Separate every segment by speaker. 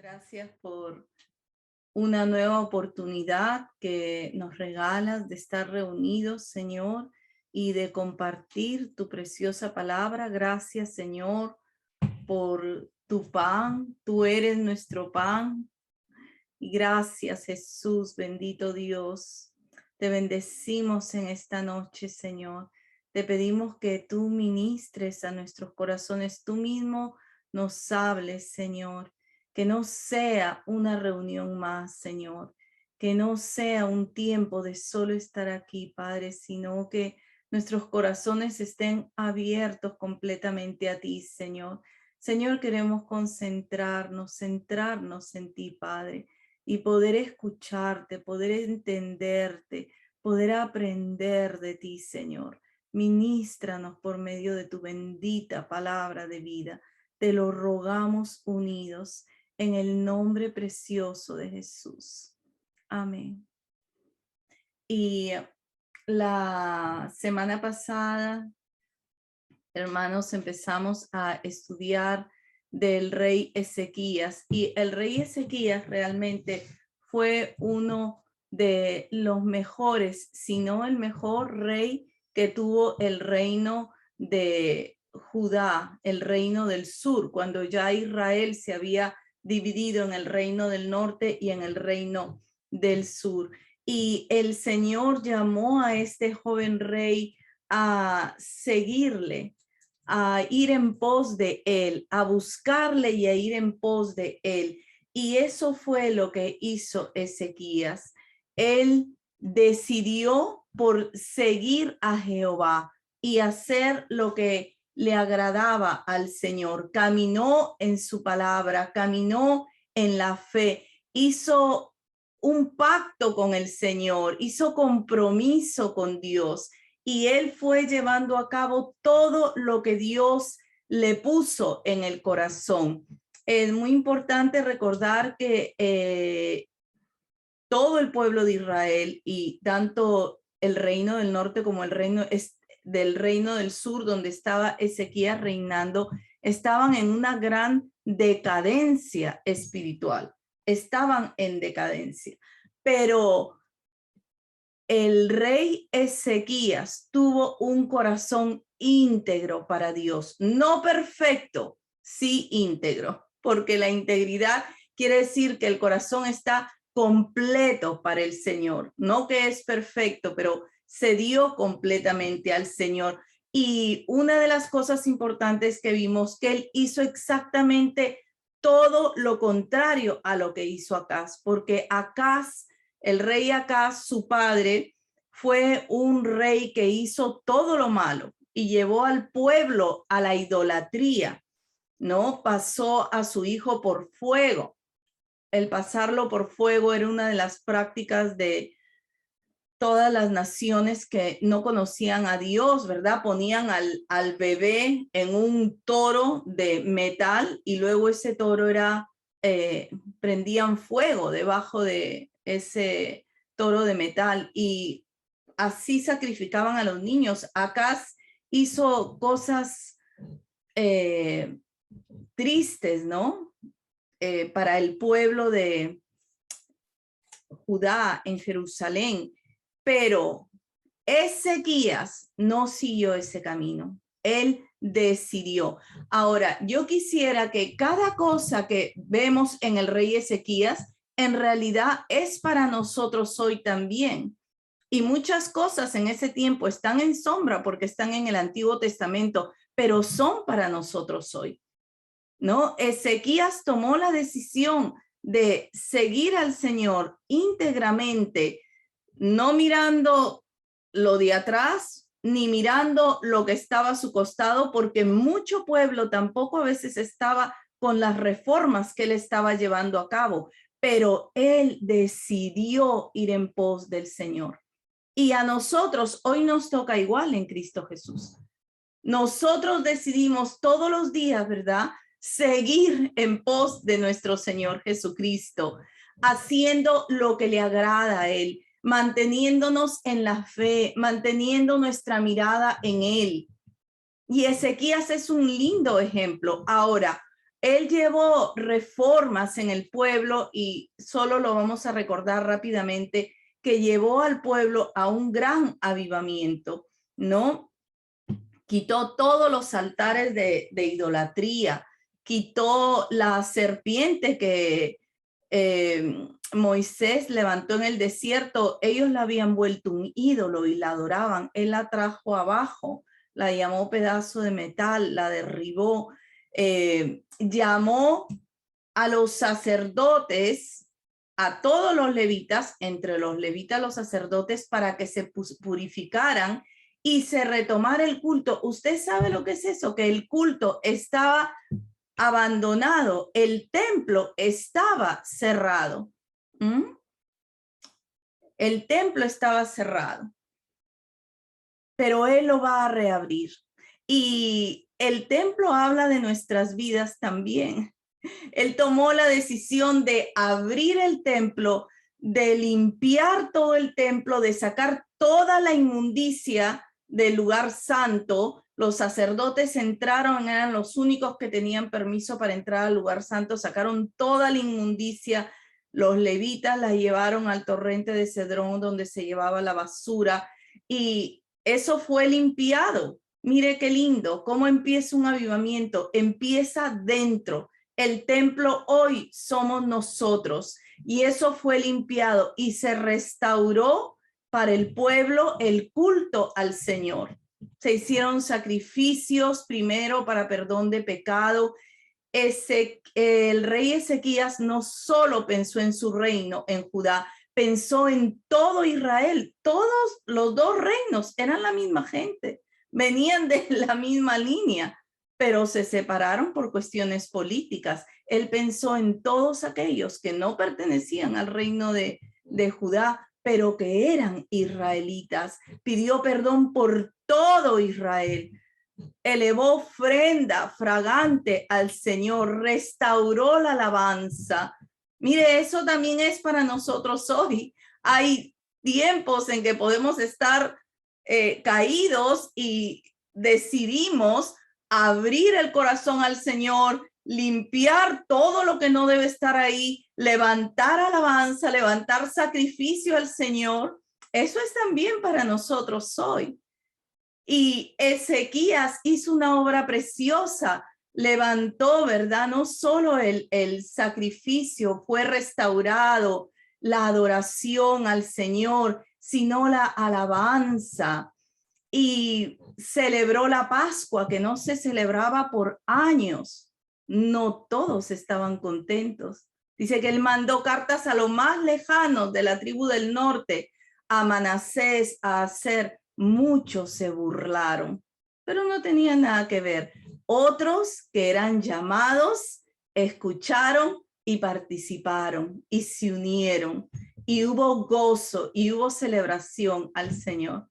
Speaker 1: Gracias por una nueva oportunidad que nos regalas de estar reunidos, Señor, y de compartir tu preciosa palabra. Gracias, Señor, por tu pan. Tú eres nuestro pan. Y gracias, Jesús, bendito Dios. Te bendecimos en esta noche, Señor. Te pedimos que tú ministres a nuestros corazones. Tú mismo nos hables, Señor. Que no sea una reunión más, Señor. Que no sea un tiempo de solo estar aquí, Padre, sino que nuestros corazones estén abiertos completamente a ti, Señor. Señor, queremos concentrarnos, centrarnos en ti, Padre, y poder escucharte, poder entenderte, poder aprender de ti, Señor. Ministranos por medio de tu bendita palabra de vida. Te lo rogamos unidos en el nombre precioso de Jesús. Amén. Y la semana pasada, hermanos, empezamos a estudiar del rey Ezequías, y el rey Ezequías realmente fue uno de los mejores, si no el mejor rey que tuvo el reino de Judá, el reino del sur, cuando ya Israel se había dividido en el reino del norte y en el reino del sur. Y el Señor llamó a este joven rey a seguirle, a ir en pos de él, a buscarle y a ir en pos de él. Y eso fue lo que hizo Ezequías. Él decidió por seguir a Jehová y hacer lo que le agradaba al Señor. Caminó en su palabra, caminó en la fe, hizo un pacto con el Señor, hizo compromiso con Dios. Y él fue llevando a cabo todo lo que Dios le puso en el corazón. Es muy importante recordar que todo el pueblo de Israel, y tanto el reino del norte como el reino del reino del sur, donde estaba Ezequías reinando, estaban en una gran decadencia espiritual. Estaban en decadencia. Pero el rey Ezequías tuvo un corazón íntegro para Dios, no perfecto, sí íntegro, porque la integridad quiere decir que el corazón está completo para el Señor, no que es perfecto, pero se dio completamente al Señor. Y una de las cosas importantes que vimos, que él hizo exactamente todo lo contrario a lo que hizo Acaz, porque Acaz, el rey Acaz, su padre, fue un rey que hizo todo lo malo y llevó al pueblo a la idolatría, ¿no? Pasó a su hijo por fuego. El pasarlo por fuego era una de las prácticas de todas las naciones que no conocían a Dios, ¿verdad? Ponían al bebé en un toro de metal y luego ese toro prendían fuego debajo de ese toro de metal y así sacrificaban a los niños. Acaz hizo cosas tristes, ¿no? Para el pueblo de Judá en Jerusalén. Pero Ezequías no siguió ese camino. Él decidió. Ahora, yo quisiera que cada cosa que vemos en el rey Ezequías, en realidad es para nosotros hoy también. Y muchas cosas en ese tiempo están en sombra porque están en el Antiguo Testamento, pero son para nosotros hoy, ¿no? Ezequías tomó la decisión de seguir al Señor íntegramente, no mirando lo de atrás, ni mirando lo que estaba a su costado, porque mucho pueblo tampoco a veces estaba con las reformas que él estaba llevando a cabo, pero él decidió ir en pos del Señor. Y a nosotros hoy nos toca igual en Cristo Jesús. Nosotros decidimos todos los días, ¿verdad?, seguir en pos de nuestro Señor Jesucristo, haciendo lo que le agrada a Él, manteniéndonos en la fe, manteniendo nuestra mirada en Él. Y Ezequías es un lindo ejemplo. Ahora, Él llevó reformas en el pueblo y solo lo vamos a recordar rápidamente, que llevó al pueblo a un gran avivamiento, ¿no? Quitó todos los altares de idolatría, quitó la serpiente que Moisés levantó en el desierto. Ellos la habían vuelto un ídolo y la adoraban. Él la trajo abajo, la llamó pedazo de metal, la derribó, llamó a los sacerdotes, a todos los levitas, entre los levitas los sacerdotes, para que se purificaran y se retomara el culto. ¿Usted sabe lo que es eso? Que el culto estaba abandonado, el templo estaba cerrado. El templo estaba cerrado, pero Él lo va a reabrir. Y el templo habla de nuestras vidas también. Él tomó la decisión de abrir el templo, de limpiar todo el templo, de sacar toda la inmundicia del lugar santo. Los sacerdotes entraron, eran los únicos que tenían permiso para entrar al lugar santo, sacaron toda la inmundicia. Los levitas la llevaron al torrente de Cedrón, donde se llevaba la basura, y eso fue limpiado. Mire qué lindo, cómo empieza un avivamiento, empieza dentro. El templo hoy somos nosotros, y eso fue limpiado y se restauró para el pueblo el culto al Señor. Se hicieron sacrificios primero para perdón de pecado. El rey Ezequías no solo pensó en su reino en Judá, pensó en todo Israel. Todos los dos reinos eran la misma gente, venían de la misma línea, pero se separaron por cuestiones políticas. Él pensó en todos aquellos que no pertenecían al reino de Judá, pero que eran israelitas. Pidió perdón por todo Israel. Elevó ofrenda fragante al Señor, restauró la alabanza. Mire, eso también es para nosotros hoy. Hay tiempos en que podemos estar caídos y decidimos abrir el corazón al Señor, limpiar todo lo que no debe estar ahí, levantar alabanza, levantar sacrificio al Señor. Eso es también para nosotros hoy. Y Ezequías hizo una obra preciosa, levantó, ¿verdad? No solo el sacrificio fue restaurado, la adoración al Señor, sino la alabanza. Y celebró la Pascua, que no se celebraba por años. No todos estaban contentos. Dice que él mandó cartas a los más lejanos de la tribu del norte, a Manasés, a Aser. Muchos se burlaron, pero no tenía nada que ver. Otros que eran llamados, escucharon y participaron y se unieron. Y hubo gozo y hubo celebración al Señor.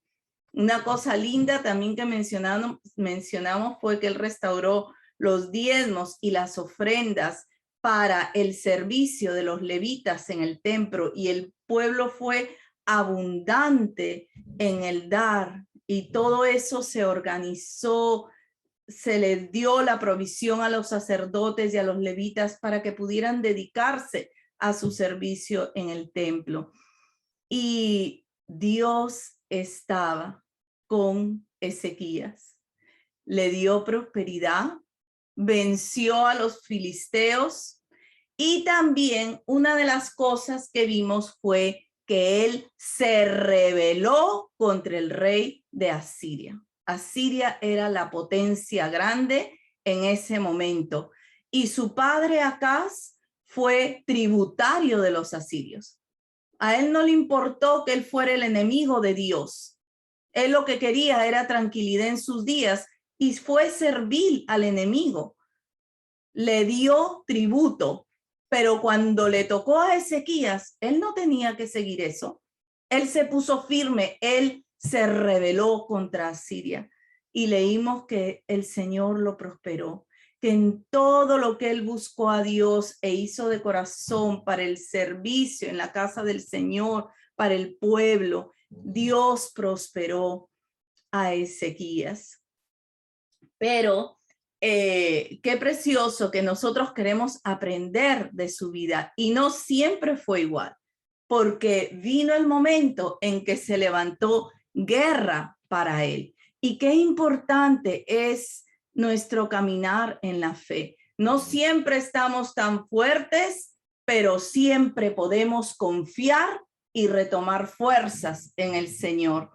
Speaker 1: Una cosa linda también que mencionamos fue que él restauró los diezmos y las ofrendas para el servicio de los levitas en el templo, y el pueblo fue abundante en el dar, y todo eso se organizó, se les dio la provisión a los sacerdotes y a los levitas para que pudieran dedicarse a su servicio en el templo. Y Dios estaba con Ezequías, le dio prosperidad, venció a los filisteos, y también una de las cosas que vimos fue que él se rebeló contra el rey de Asiria. Asiria era la potencia grande en ese momento, y su padre Acaz fue tributario de los asirios. A él no le importó que él fuera el enemigo de Dios. Él lo que quería era tranquilidad en sus días y fue servil al enemigo. Le dio tributo, pero cuando le tocó a Ezequías, él no tenía que seguir eso. Él se puso firme, él se rebeló contra Asiria, y leímos que el Señor lo prosperó, que en todo lo que él buscó a Dios e hizo de corazón para el servicio en la casa del Señor, para el pueblo, Dios prosperó a Ezequías. Pero qué precioso que nosotros queremos aprender de su vida y no siempre fue igual, porque vino el momento en que se levantó guerra para él. Y qué importante es nuestro caminar en la fe. No siempre estamos tan fuertes, pero siempre podemos confiar y retomar fuerzas en el Señor.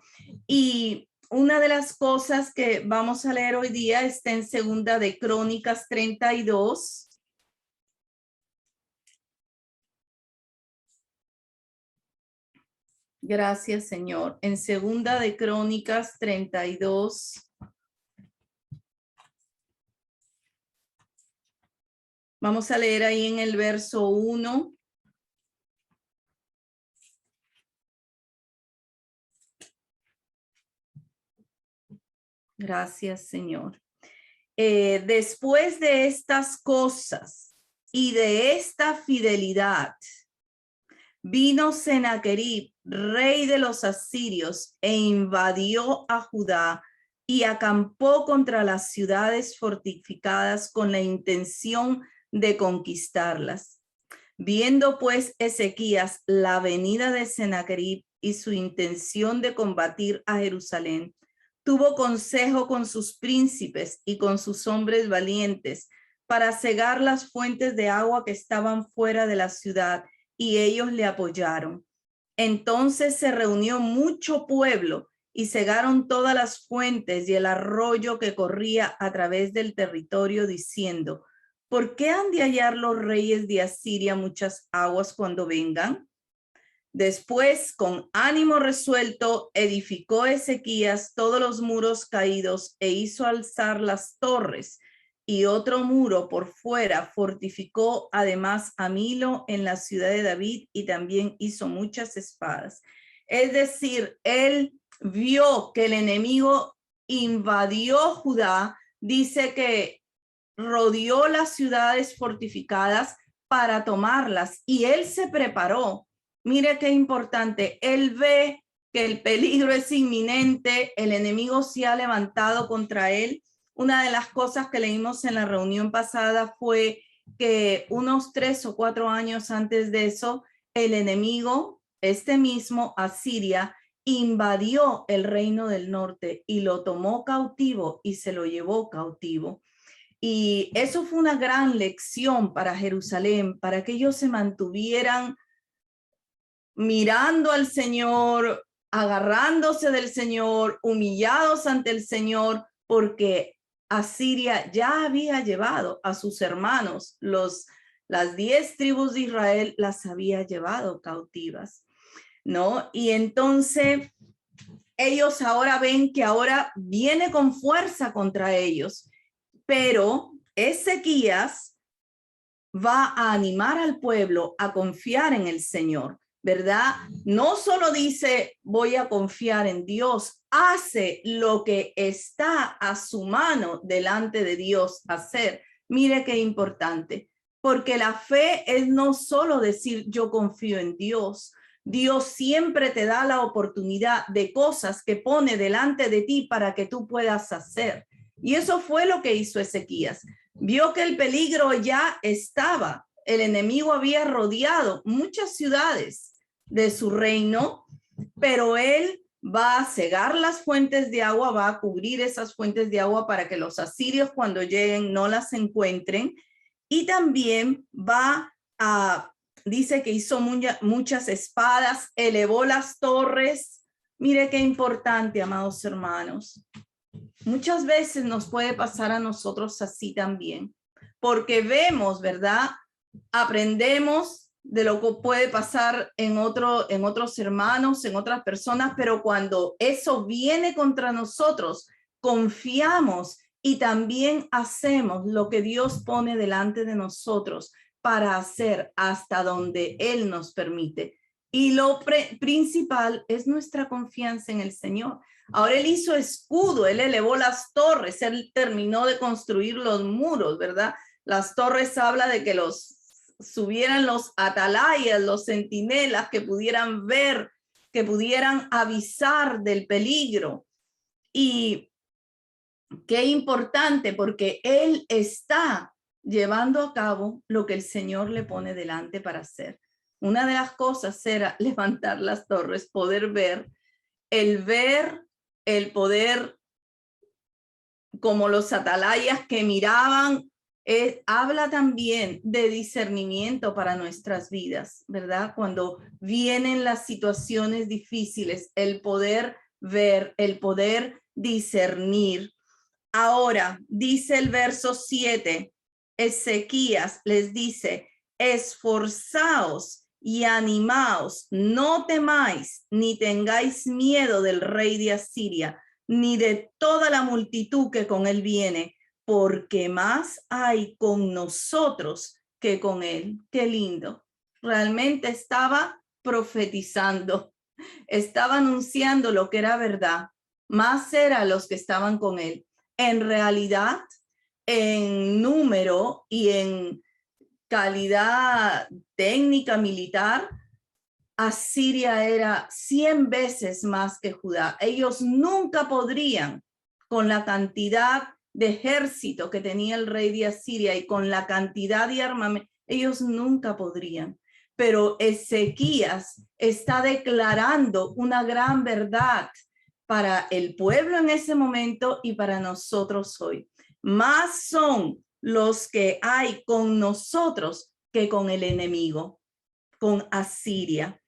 Speaker 1: Y una de las cosas que vamos a leer hoy día está en Segunda de Crónicas 32. Gracias, Señor. En Segunda de Crónicas 32. Vamos a leer ahí en el verso 1. Gracias, Señor. Después de estas cosas y de esta fidelidad, vino Sennacherib, rey de los asirios, e invadió a Judá y acampó contra las ciudades fortificadas con la intención de conquistarlas. Viendo pues Ezequías la venida de Sennacherib y su intención de combatir a Jerusalén, tuvo consejo con sus príncipes y con sus hombres valientes para cegar las fuentes de agua que estaban fuera de la ciudad, y ellos le apoyaron. Entonces se reunió mucho pueblo y cegaron todas las fuentes y el arroyo que corría a través del territorio, diciendo: ¿por qué han de hallar los reyes de Asiria muchas aguas cuando vengan? Después, con ánimo resuelto, edificó Ezequías todos los muros caídos e hizo alzar las torres, y otro muro por fuera. Fortificó además a Milo en la ciudad de David, y también hizo muchas espadas. Es decir, él vio que el enemigo invadió Judá, dice que rodeó las ciudades fortificadas para tomarlas, y él se preparó. Mire qué importante, él ve que el peligro es inminente, el enemigo se ha levantado contra él. Una de las cosas que leímos en la reunión pasada fue que unos 3 o 4 años antes de eso, el enemigo, este mismo Asiria, invadió el reino del norte y lo tomó cautivo y se lo llevó cautivo. Y eso fue una gran lección para Jerusalén, para que ellos se mantuvieran mirando al Señor, agarrándose del Señor, humillados ante el Señor, porque Asiria ya había llevado a sus hermanos, las 10 tribus de Israel las había llevado cautivas, ¿no? Y entonces ellos ahora ven que ahora viene con fuerza contra ellos, pero Ezequías va a animar al pueblo a confiar en el Señor, ¿verdad? No solo dice voy a confiar en Dios, hace lo que está a su mano delante de Dios hacer. Mire qué importante, porque la fe es no solo decir yo confío en Dios. Dios siempre te da la oportunidad de cosas que pone delante de ti para que tú puedas hacer. Y eso fue lo que hizo Ezequías. Vio que el peligro ya estaba. El enemigo había rodeado muchas ciudades de su reino, pero él va a cegar las fuentes de agua, va a cubrir esas fuentes de agua para que los asirios cuando lleguen no las encuentren. Y también dice que hizo muchas espadas, elevó las torres. Mire qué importante, amados hermanos. Muchas veces nos puede pasar a nosotros así también, porque vemos, ¿verdad? Aprendemos de lo que puede pasar en otros hermanos, en otras personas, pero cuando eso viene contra nosotros, confiamos y también hacemos lo que Dios pone delante de nosotros para hacer hasta donde Él nos permite. Y lo principal es nuestra confianza en el Señor. Ahora él hizo escudo, él elevó las torres, él terminó de construir los muros, ¿verdad? Las torres habla de que subieran los atalayas, los centinelas, que pudieran ver, que pudieran avisar del peligro. Y Qué importante, porque él está llevando a cabo lo que el Señor le pone delante para hacer. Una de las cosas era levantar las torres, poder ver, el poder como los atalayas que miraban, habla también de discernimiento para nuestras vidas, ¿verdad? Cuando vienen las situaciones difíciles, el poder ver, el poder discernir. Ahora, dice el verso 7, Ezequías les dice, esforzaos y animaos, no temáis ni tengáis miedo del rey de Asiria, ni de toda la multitud que con él viene, porque más hay con nosotros que con él. Qué lindo. Realmente estaba profetizando, estaba anunciando lo que era verdad. Más eran los que estaban con él. En realidad, en número y en calidad técnica militar, Asiria era 100 veces más que Judá. Ellos nunca podrían, con la cantidad de ejército que tenía el rey de Asiria y con la cantidad de armamento, ellos nunca podrían. Pero Ezequías está declarando una gran verdad para el pueblo en ese momento y para nosotros hoy. Más son los que hay con nosotros que con el enemigo, con Asiria.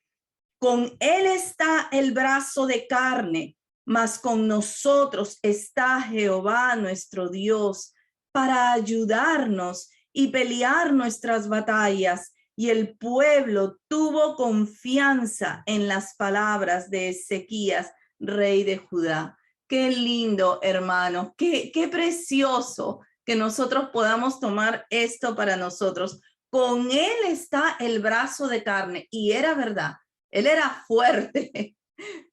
Speaker 1: Con él está el brazo de carne, mas con nosotros está Jehová nuestro Dios para ayudarnos y pelear nuestras batallas. Y el pueblo tuvo confianza en las palabras de Ezequías, rey de Judá. Qué lindo, hermano, qué precioso que nosotros podamos tomar esto para nosotros. Con él está el brazo de carne, y era verdad. Él era fuerte,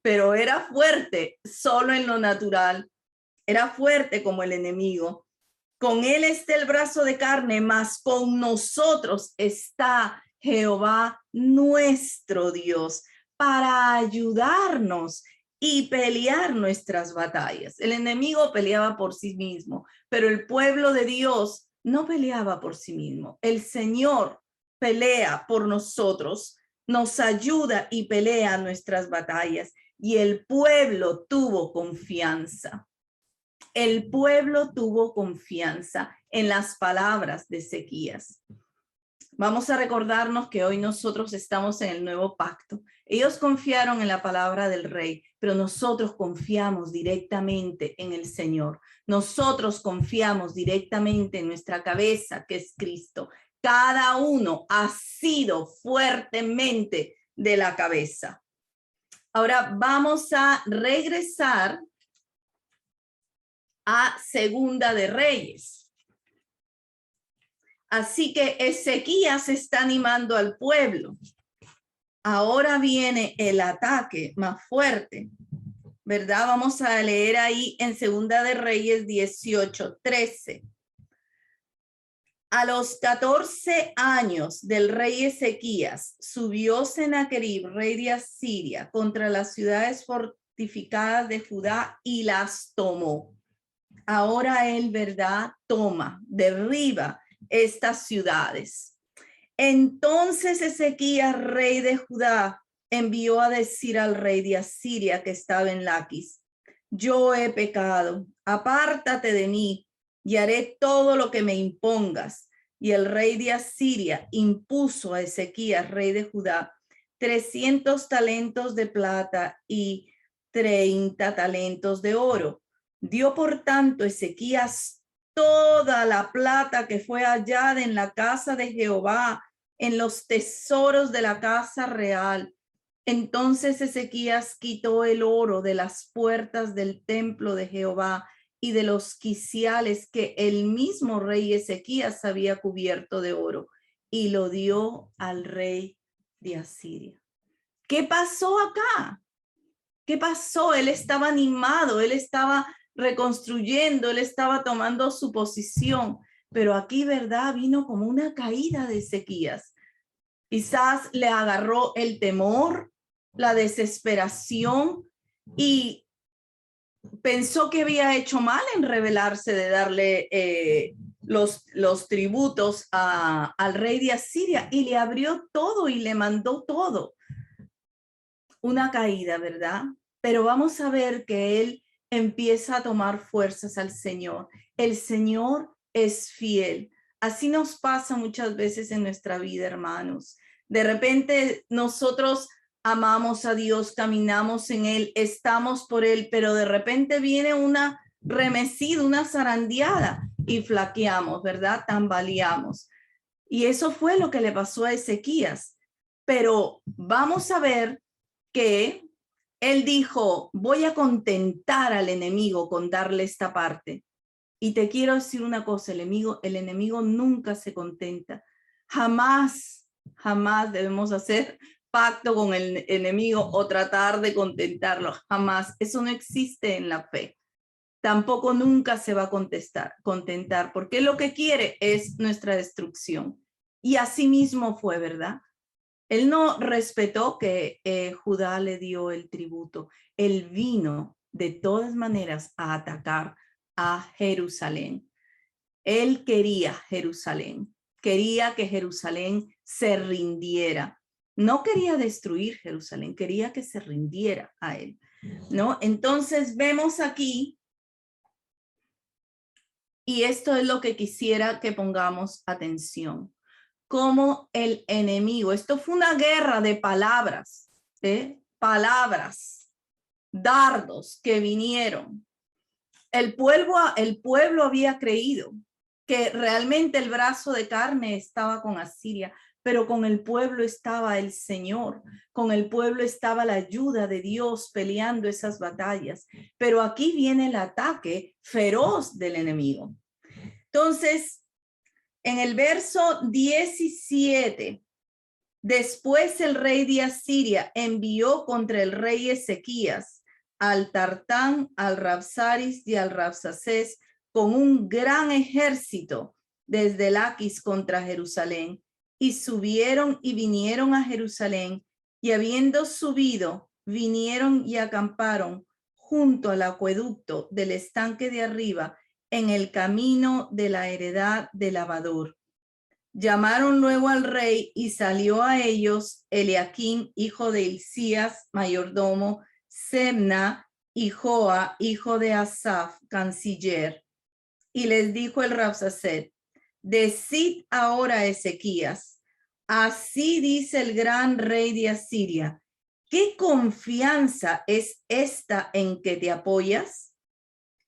Speaker 1: pero era fuerte solo en lo natural. Era fuerte como el enemigo. Con él está el brazo de carne, mas con nosotros está Jehová nuestro Dios para ayudarnos y pelear nuestras batallas. El enemigo peleaba por sí mismo, pero el pueblo de Dios no peleaba por sí mismo. El Señor pelea por nosotros, nos ayuda y pelea nuestras batallas. Y el pueblo tuvo confianza. El pueblo tuvo confianza en las palabras de Ezequías. Vamos a recordarnos que hoy nosotros estamos en el nuevo pacto. Ellos confiaron en la palabra del rey, pero nosotros confiamos directamente en el Señor. Nosotros confiamos directamente en nuestra cabeza, que es Cristo. Cada uno ha sido fuertemente de la cabeza. Ahora vamos a regresar a Segunda de Reyes. Así que Ezequías está animando al pueblo. Ahora viene el ataque más fuerte, ¿verdad? Vamos a leer ahí en Segunda de Reyes 18:13. A los 14 años del rey Ezequías, subió Sennacherib, rey de Asiria, contra las ciudades fortificadas de Judá y las tomó. Ahora él, ¿verdad? Toma, derriba estas ciudades. Entonces Ezequías, rey de Judá, envió a decir al rey de Asiria que estaba en Laquis: yo he pecado, apártate de mí y haré todo lo que me impongas. Y el rey de Asiria impuso a Ezequías, rey de Judá, 300 talentos de plata y 30 talentos de oro. Dio por tanto Ezequías toda la plata que fue hallada en la casa de Jehová, en los tesoros de la casa real. Entonces Ezequías quitó el oro de las puertas del templo de Jehová y de los quiciales que el mismo rey Ezequías había cubierto de oro, y lo dio al rey de Asiria. ¿Qué pasó acá? ¿Qué pasó? Él estaba animado, él estaba reconstruyendo, él estaba tomando su posición, pero aquí, ¿verdad? Vino como una caída de Ezequías. Quizás le agarró el temor, la desesperación, y pensó que había hecho mal en rebelarse de darle los tributos al rey de Asiria, y le abrió todo y le mandó todo. Una caída, ¿verdad? Pero vamos a ver que él empieza a tomar fuerzas al Señor. El Señor es fiel. Así nos pasa muchas veces en nuestra vida, hermanos. De repente nosotros amamos a Dios, caminamos en Él, estamos por Él, pero de repente viene una remecida, una zarandeada y flaqueamos, ¿verdad? Tambaleamos. Y eso fue lo que le pasó a Ezequías. Pero vamos a ver que él dijo, voy a contentar al enemigo con darle esta parte. Y te quiero decir una cosa, el enemigo nunca se contenta. Jamás, jamás debemos hacer pacto con el enemigo o tratar de contentarlo. Jamás. Eso no existe en la fe. Tampoco nunca se va a contentar, porque lo que quiere es nuestra destrucción. Y así mismo fue, ¿verdad? Él no respetó que Judá le dio el tributo. Él vino de todas maneras a atacar a Jerusalén. Él quería Jerusalén. Quería que Jerusalén se rindiera. No quería destruir Jerusalén, quería que se rindiera a él, ¿no? Entonces vemos aquí, y esto es lo que quisiera que pongamos atención. Como el enemigo, esto fue una guerra de palabras, palabras, dardos que vinieron. El pueblo había creído que realmente el brazo de carne estaba con Asiria, pero con el pueblo estaba el Señor, con el pueblo estaba la ayuda de Dios peleando esas batallas. Pero aquí viene el ataque feroz del enemigo. Entonces, en el verso 17, después el rey de Asiria envió contra el rey Ezequías al Tartán, al Rabsaris y al Rabsacés con un gran ejército desde Laquis contra Jerusalén, y subieron y vinieron a Jerusalén, y habiendo subido, vinieron y acamparon junto al acueducto del estanque de arriba, en el camino de la heredad de lavador. Llamaron luego al rey y salió a ellos Eliaquín, hijo de Hilcías, mayordomo, Semna y Joa, hijo de Asaf, canciller. Y les dijo el Rabsacet, decid ahora a Ezequías, así dice el gran rey de Asiria, ¿qué confianza es esta en que te apoyas?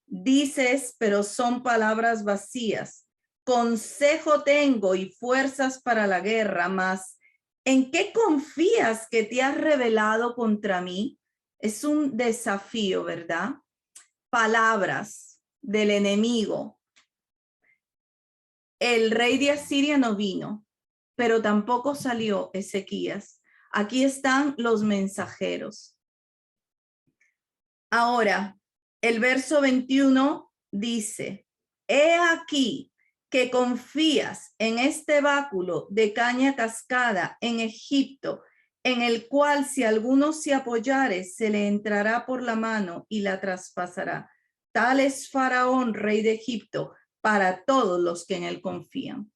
Speaker 1: Dices, pero son palabras vacías. Consejo tengo y fuerzas para la guerra, mas ¿en qué confías que te has rebelado contra mí? Es un desafío, ¿verdad? Palabras del enemigo. El rey de Asiria no vino, pero tampoco salió Ezequías. Aquí están los mensajeros. Ahora, el verso 21 dice, he aquí que confías en este báculo de caña cascada en Egipto, en el cual si alguno se apoyare, se le entrará por la mano y la traspasará. Tal es Faraón, rey de Egipto, para todos los que en él confían.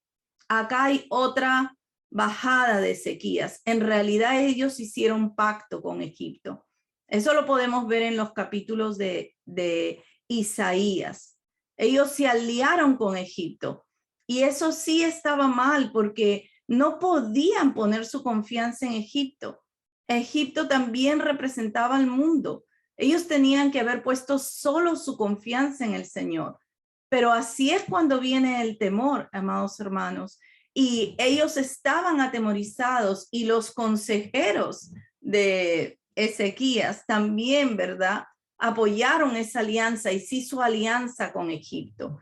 Speaker 1: Acá hay otra bajada de Ezequías. En realidad ellos hicieron pacto con Egipto. Eso lo podemos ver en los capítulos de Isaías. Ellos se aliaron con Egipto, y eso sí estaba mal porque no podían poner su confianza en Egipto. Egipto también representaba al mundo. Ellos tenían que haber puesto solo su confianza en el Señor. Pero así es cuando viene el temor, amados hermanos. Y ellos estaban atemorizados, y los consejeros de Ezequías también, ¿verdad? Apoyaron esa alianza y se hizo alianza con Egipto.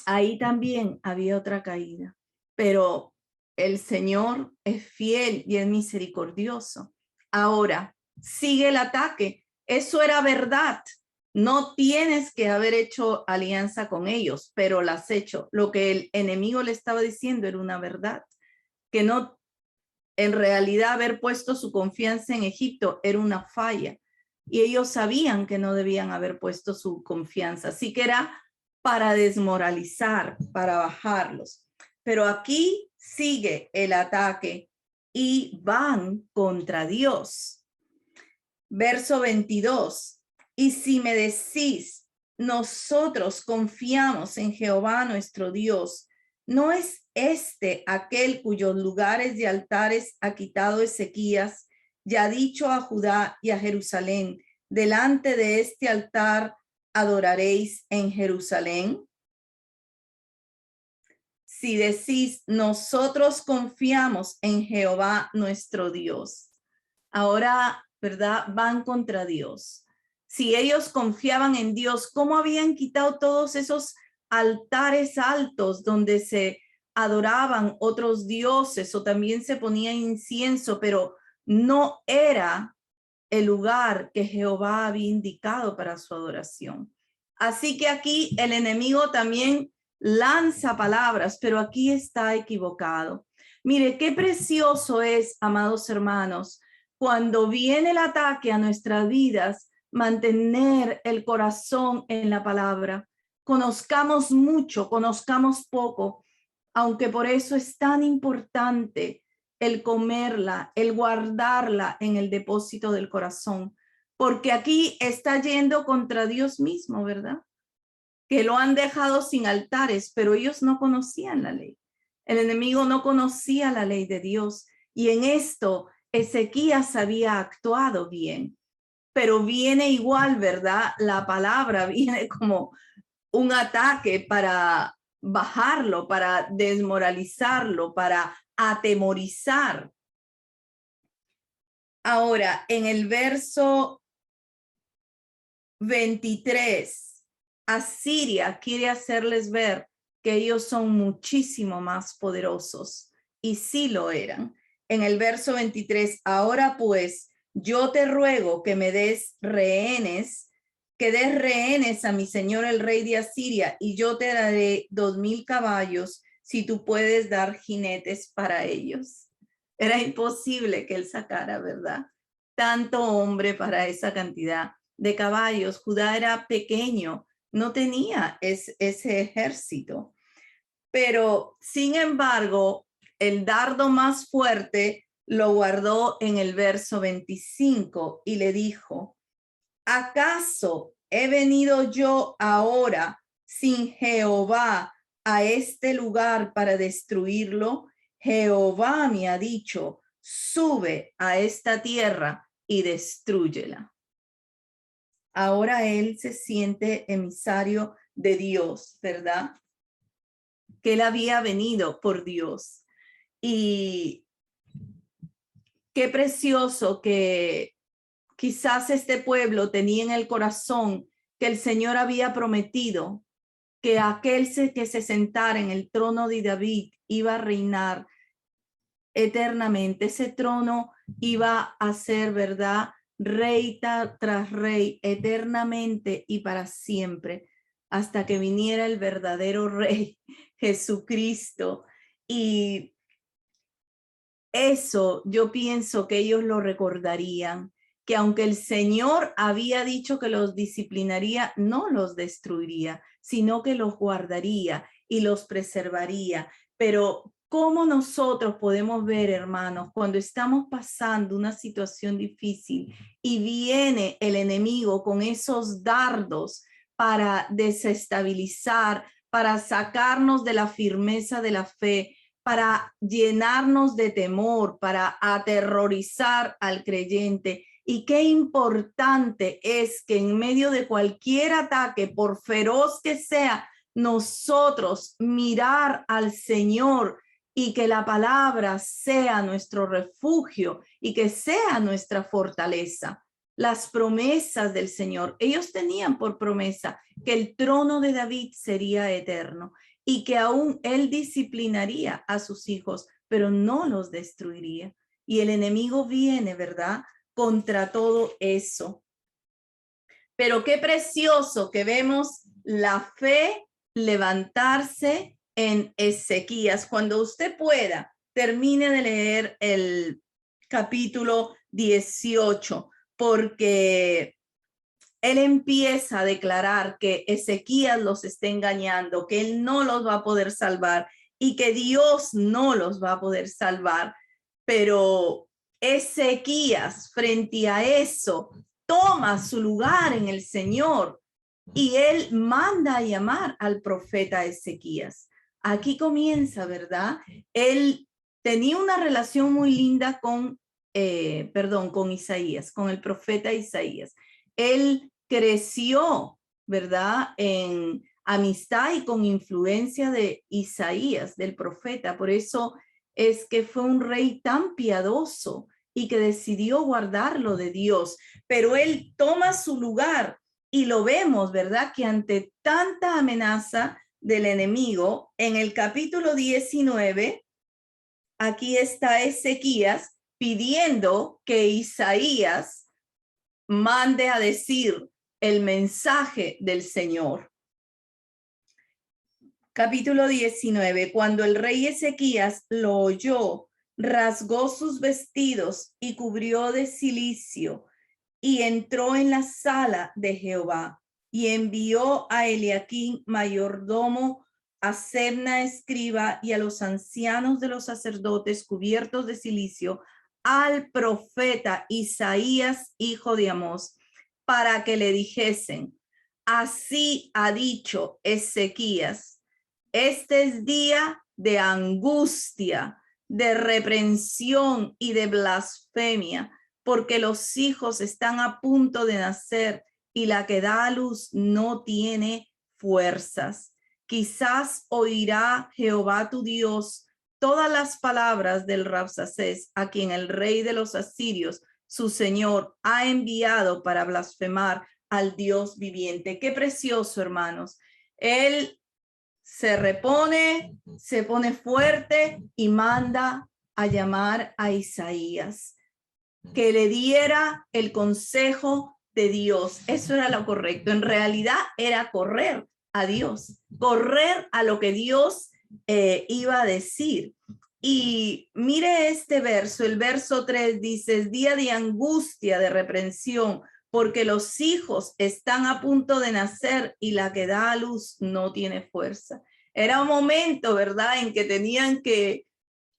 Speaker 1: Ahí también había otra caída, pero el Señor es fiel y es misericordioso. Ahora, sigue el ataque. Eso era verdad. No tienes que haber hecho alianza con ellos, pero las has hecho. Lo que el enemigo le estaba diciendo era una verdad, que no, en realidad haber puesto su confianza en Egipto era una falla. y ellos sabían que no debían haber puesto su confianza. Así que era para desmoralizar, para bajarlos. Pero aquí sigue el ataque y van contra Dios. Verso 22. Y si me decís, nosotros confiamos en Jehová nuestro Dios, ¿no es este aquel cuyos lugares de altares ha quitado Ezequías y ha dicho a Judá y a Jerusalén, delante de este altar adoraréis en Jerusalén? Si decís, nosotros confiamos en Jehová nuestro Dios. Ahora, ¿verdad? Van contra Dios. Si ellos confiaban en Dios, ¿cómo habían quitado todos esos altares altos donde se adoraban otros dioses o también se ponía incienso, pero no era el lugar que Jehová había indicado para su adoración? Así que aquí el enemigo también lanza palabras, pero aquí está equivocado. Mire, qué precioso es, amados hermanos, cuando viene el ataque a nuestras vidas, mantener el corazón en la palabra. Conozcamos mucho, conozcamos poco, aunque por eso es tan importante el comerla, el guardarla en el depósito del corazón, porque aquí está yendo contra Dios mismo, ¿verdad? Que lo han dejado sin altares, pero ellos no conocían la ley. El enemigo no conocía la ley de Dios, y en esto Ezequías había actuado bien, pero viene igual, ¿verdad? La palabra viene como un ataque para bajarlo, para desmoralizarlo, para atemorizar. Ahora, en el verso 23, Asiria quiere hacerles ver que ellos son muchísimo más poderosos, y sí lo eran. En el verso 23, ahora pues, yo te ruego que me des rehenes, que des rehenes a mi señor el rey de Asiria, y yo te daré 2000 caballos si tú puedes dar jinetes para ellos. Era imposible que él sacara, ¿verdad? Tanto hombre para esa cantidad de caballos. Judá era pequeño, no tenía ese ejército. Pero, sin embargo, el dardo más fuerte lo guardó en el verso 25 y le dijo, ¿acaso he venido yo ahora sin Jehová a este lugar para destruirlo? Jehová me ha dicho, sube a esta tierra y destrúyela. Ahora él se siente emisario de Dios, ¿verdad? Que él había venido por Dios. Y qué precioso que quizás este pueblo tenía en el corazón que el Señor había prometido que aquel que se sentara en el trono de David iba a reinar eternamente. Ese trono iba a ser, ¿verdad?, rey tras rey, eternamente y para siempre, hasta que viniera el verdadero rey, Jesucristo. Y eso yo pienso que ellos lo recordarían, que aunque el Señor había dicho que los disciplinaría, no los destruiría, sino que los guardaría y los preservaría. Pero ¿cómo nosotros podemos ver, hermanos, cuando estamos pasando una situación difícil y viene el enemigo con esos dardos para desestabilizar, para sacarnos de la firmeza de la fe, para llenarnos de temor, para aterrorizar al creyente? Y qué importante es que en medio de cualquier ataque, por feroz que sea, nosotros mirar al Señor y que la palabra sea nuestro refugio y que sea nuestra fortaleza. Las promesas del Señor, ellos tenían por promesa que el trono de David sería eterno y que aún él disciplinaría a sus hijos, pero no los destruiría. Y el enemigo viene, ¿verdad?, contra todo eso. Pero qué precioso que vemos la fe levantarse en Ezequías. Cuando usted pueda, termine de leer el capítulo 18, porque él empieza a declarar que Ezequías los está engañando, que él no los va a poder salvar y que Dios no los va a poder salvar. Pero Ezequías, frente a eso, toma su lugar en el Señor y él manda a llamar al profeta Ezequías. Aquí comienza, ¿verdad? Él tenía una relación muy linda con Isaías, con el profeta Isaías. Él creció, ¿verdad? En amistad y con influencia de Isaías, del profeta. Por eso es que fue un rey tan piadoso y que decidió guardarlo de Dios. Pero él toma su lugar y lo vemos, ¿verdad? Que ante tanta amenaza del enemigo, en el capítulo 19, aquí está Ezequías pidiendo que Isaías mande a decir el mensaje del Señor. Capítulo 19. Cuando el rey Ezequías lo oyó, rasgó sus vestidos y cubrió de cilicio y entró en la sala de Jehová y envió a Eliaquín, mayordomo, a Sebna, escriba, y a los ancianos de los sacerdotes cubiertos de cilicio, al profeta Isaías, hijo de Amós, para que le dijesen: así ha dicho Ezequías, este es día de angustia, de reprensión y de blasfemia, porque los hijos están a punto de nacer y la que da a luz no tiene fuerzas. Quizás oirá Jehová tu Dios todas las palabras del Rabsacés, a quien el rey de los asirios, su señor, ha enviado para blasfemar al Dios viviente. Qué precioso, hermanos. Él se repone, se pone fuerte y manda a llamar a Isaías, que le diera el consejo de Dios. Eso era lo correcto. En realidad era correr a Dios, correr a lo que Dios iba a decir. Y mire este verso, el verso 3 dice: es día de angustia, de reprensión, porque los hijos están a punto de nacer y la que da a luz no tiene fuerza. Era un momento, ¿verdad?, en que tenían que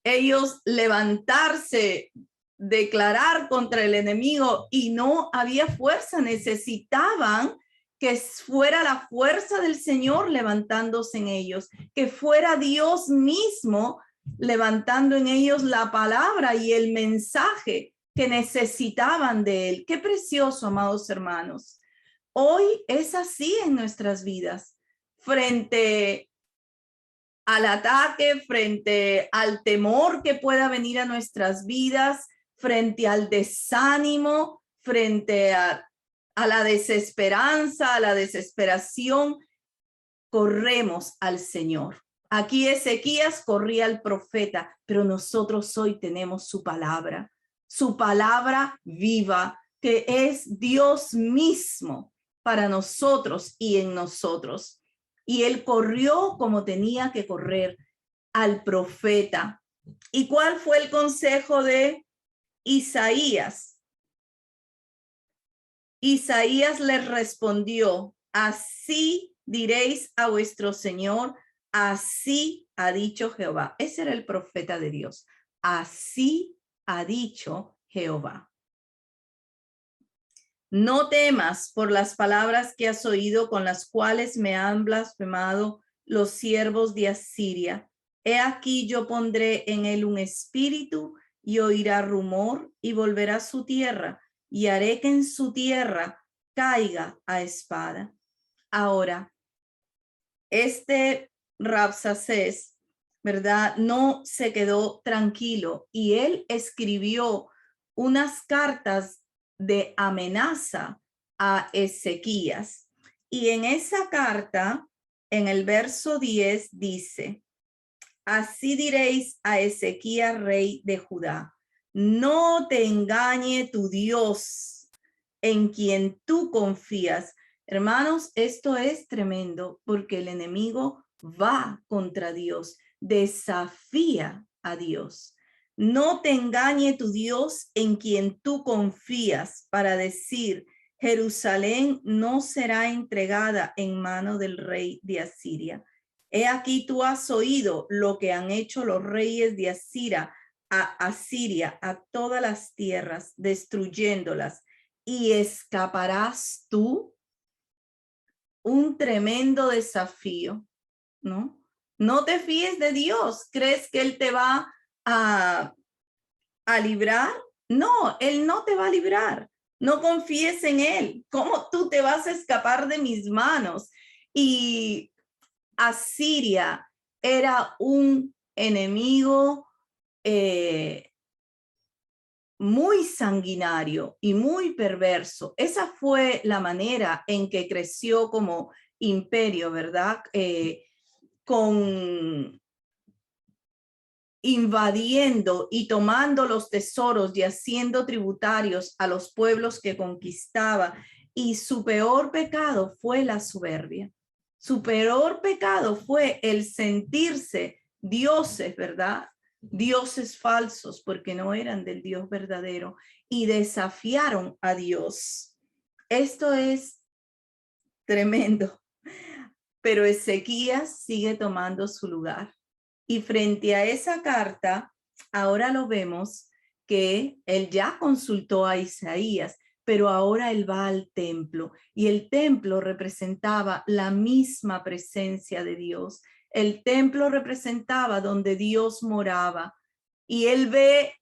Speaker 1: ellos levantarse, declarar contra el enemigo, y no había fuerza. Necesitaban que fuera la fuerza del Señor levantándose en ellos, que fuera Dios mismo levantando en ellos la palabra y el mensaje que necesitaban de él. Qué precioso, amados hermanos. Hoy es así en nuestras vidas. Frente al ataque, frente al temor que pueda venir a nuestras vidas, frente al desánimo, frente a la desesperanza, a la desesperación, corremos al Señor. Aquí Ezequías corría al profeta, pero nosotros hoy tenemos su palabra viva, que es Dios mismo para nosotros y en nosotros. Y él corrió como tenía que correr al profeta. ¿Y cuál fue el consejo de Isaías? Isaías les respondió: así diréis a vuestro Señor, así ha dicho Jehová. Ese era el profeta de Dios. Así ha dicho Jehová. No temas por las palabras que has oído, con las cuales me han blasfemado los siervos de Asiria. He aquí yo pondré en él un espíritu y oirá rumor y volverá a su tierra, y haré que en su tierra caiga a espada. Ahora, este Rabsacés, ¿verdad?, no se quedó tranquilo y él escribió unas cartas de amenaza a Ezequías. Y en esa carta, en el verso 10 dice: así diréis a Ezequías, rey de Judá, no te engañe tu Dios, en quien tú confías. Hermanos, esto es tremendo, porque el enemigo va contra Dios, desafía a Dios. No te engañe tu Dios, en quien tú confías, para decir: Jerusalén no será entregada en mano del rey de Asiria. He aquí tú has oído lo que han hecho los reyes de Asiria a todas las tierras, destruyéndolas. ¿Y escaparás tú? Un tremendo desafío, ¿no? No te fíes de Dios. ¿Crees que Él te va a librar? No, Él no te va a librar. No confíes en Él. ¿Cómo tú te vas a escapar de mis manos? Y Asiria era un enemigo muy sanguinario y muy perverso. Esa fue la manera en que creció como imperio, ¿verdad? Con invadiendo y tomando los tesoros y haciendo tributarios a los pueblos que conquistaba. Y su peor pecado fue la soberbia. Su peor pecado fue el sentirse dioses, ¿verdad? Dioses falsos, porque no eran del Dios verdadero, y desafiaron a Dios. Esto es tremendo, pero Ezequías sigue tomando su lugar. Y frente a esa carta, ahora lo vemos que él ya consultó a Isaías, pero ahora él va al templo y el templo representaba la misma presencia de Dios. El templo representaba donde Dios moraba y él ve,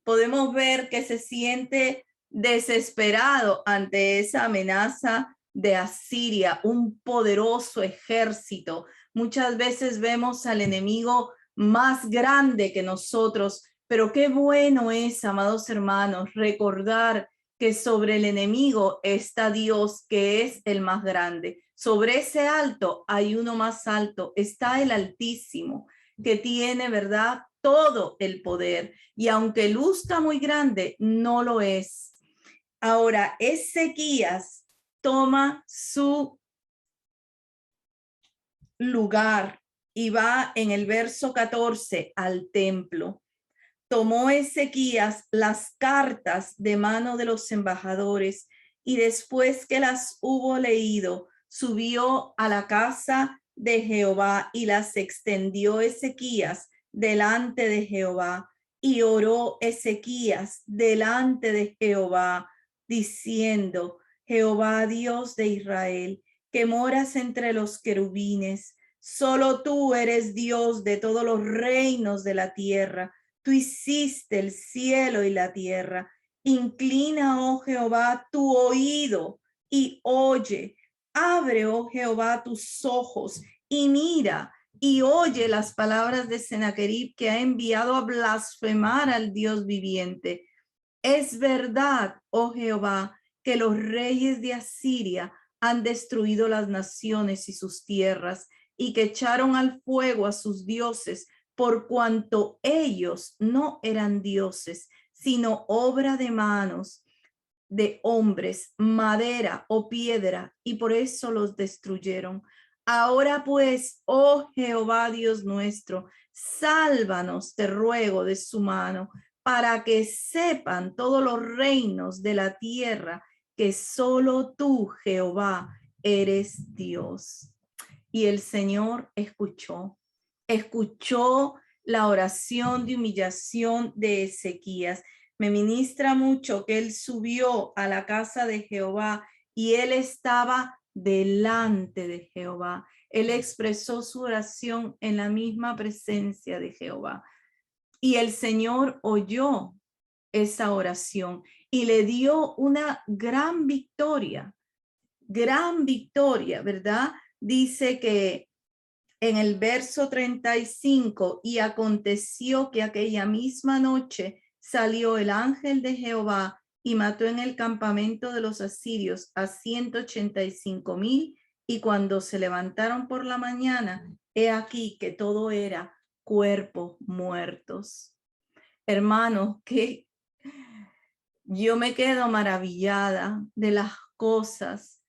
Speaker 1: podemos ver que se siente desesperado ante esa amenaza de Asiria, un poderoso ejército. Muchas veces vemos al enemigo más grande que nosotros, pero qué bueno es, amados hermanos, recordar que sobre el enemigo está Dios, que es el más grande. Sobre ese alto hay uno más alto, está el Altísimo, que tiene, ¿verdad?, todo el poder. Y aunque luzca muy grande, no lo es. Ahora, Ezequías toma su lugar y va en el verso 14 al templo. Tomó Ezequías las cartas de mano de los embajadores y después que las hubo leído, subió a la casa de Jehová y las extendió Ezequías delante de Jehová y oró Ezequías delante de Jehová diciendo: Jehová Dios de Israel, que moras entre los querubines, solo tú eres Dios de todos los reinos de la tierra. Tú hiciste el cielo y la tierra. Inclina, oh Jehová, tu oído y oye. Abre, oh Jehová, tus ojos y mira y oye las palabras de Sennacherib, que ha enviado a blasfemar al Dios viviente. Es verdad, oh Jehová, que los reyes de Asiria han destruido las naciones y sus tierras y que echaron al fuego a sus dioses, por cuanto ellos no eran dioses, sino obra de manos de hombres, madera o piedra, y por eso los destruyeron. Ahora pues, oh Jehová Dios nuestro, sálvanos, te ruego, de su mano, para que sepan todos los reinos de la tierra que solo tú, Jehová, eres Dios. Y el Señor escuchó la oración de humillación de Ezequías. Me ministra mucho que él subió a la casa de Jehová y él estaba delante de Jehová. Él expresó su oración en la misma presencia de Jehová. Y el Señor oyó esa oración y le dio una gran victoria, ¿verdad? Dice que en el verso 35, y aconteció que aquella misma noche salió el ángel de Jehová y mató en el campamento de los asirios a 185,000, y cuando se levantaron por la mañana, he aquí que todo era cuerpos muertos. Hermanos, que yo me quedo maravillada de las cosas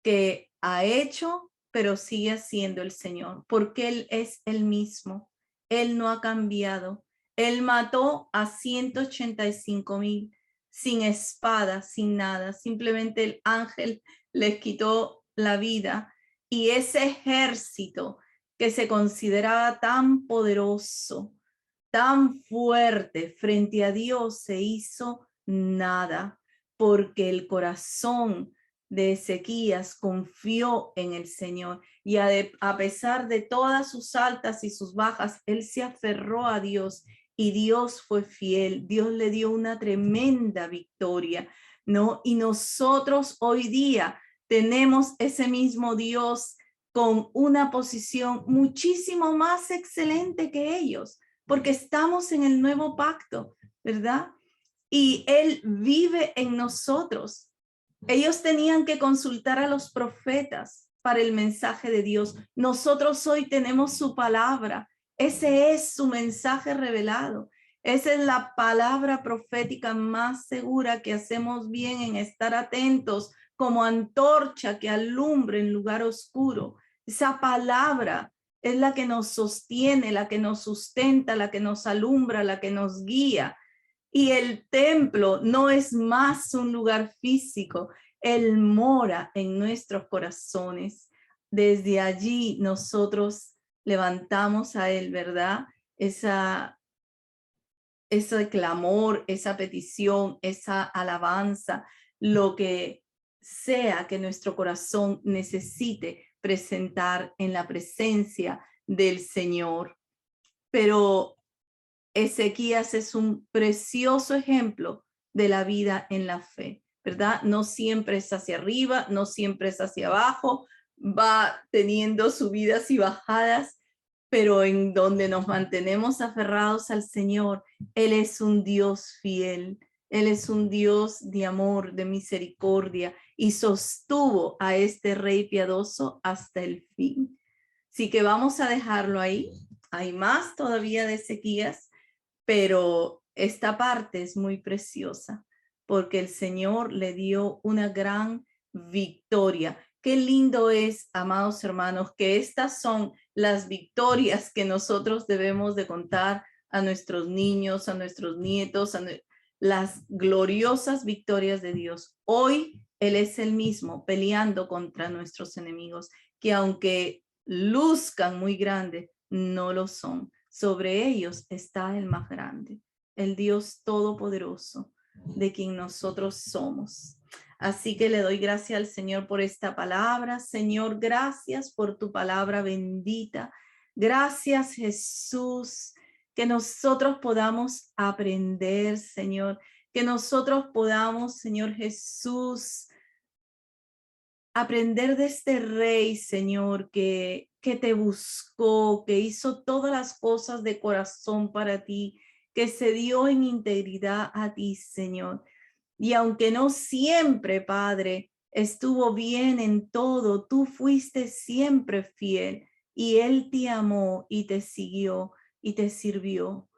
Speaker 1: que ha hecho, pero sigue haciendo el Señor, porque Él es el mismo. Él no ha cambiado. Él mató a 185,000. sin espada, sin nada. Simplemente el ángel les quitó la vida y ese ejército que se consideraba tan poderoso, tan fuerte frente a Dios, se hizo nada, porque el corazón de Ezequías confió en el Señor y a pesar de todas sus altas y sus bajas, él se aferró a Dios y Dios fue fiel. Dios le dio una tremenda victoria, ¿no? Y nosotros hoy día tenemos ese mismo Dios con una posición muchísimo más excelente que ellos, porque estamos en el nuevo pacto, ¿verdad? Y Él vive en nosotros. Ellos tenían que consultar a los profetas para el mensaje de Dios. Nosotros hoy tenemos su palabra. Ese es su mensaje revelado. Esa es la palabra profética más segura, que hacemos bien en estar atentos como antorcha que alumbre en lugar oscuro. Esa palabra es la que nos sostiene, la que nos sustenta, la que nos alumbra, la que nos guía. Y el templo no es más un lugar físico, Él mora en nuestros corazones. Desde allí nosotros levantamos a Él, ¿verdad? Ese clamor, esa petición, esa alabanza, lo que sea que nuestro corazón necesite presentar en la presencia del Señor. Pero Ezequías es un precioso ejemplo de la vida en la fe, ¿verdad? No siempre es hacia arriba, no siempre es hacia abajo, va teniendo subidas y bajadas, pero en donde nos mantenemos aferrados al Señor, Él es un Dios fiel, Él es un Dios de amor, de misericordia, y sostuvo a este rey piadoso hasta el fin. Así que vamos a dejarlo ahí. Hay más todavía de Ezequías, pero esta parte es muy preciosa porque el Señor le dio una gran victoria. Qué lindo es, amados hermanos, que estas son las victorias que nosotros debemos de contar a nuestros niños, a nuestros nietos, las gloriosas victorias de Dios. Hoy Él es el mismo peleando contra nuestros enemigos, que aunque luzcan muy grandes, no lo son. Sobre ellos está el más grande, el Dios todopoderoso, de quien nosotros somos. Así que le doy gracias al Señor por esta palabra. Señor, gracias por tu palabra bendita. Gracias, Jesús, que nosotros podamos aprender, Señor, que nosotros podamos, Señor Jesús, aprender de este rey, Señor, que te buscó, que hizo todas las cosas de corazón para ti, que se dio en integridad a ti, Señor. Y aunque no siempre, Padre, estuvo bien en todo, tú fuiste siempre fiel y Él te amó y te siguió y te sirvió.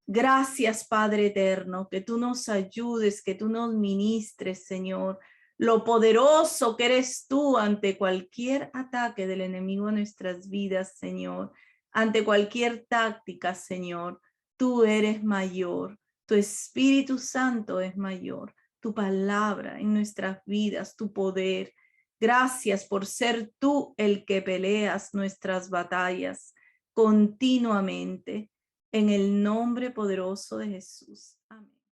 Speaker 1: Gracias, Padre eterno, que tú nos ayudes, que tú nos ministres, Señor, lo poderoso que eres tú ante cualquier ataque del enemigo en nuestras vidas, Señor, ante cualquier táctica, Señor. Tú eres mayor, tu Espíritu Santo es mayor, tu palabra en nuestras vidas, tu poder. Gracias por ser tú el que peleas nuestras batallas continuamente. En el nombre poderoso de Jesús.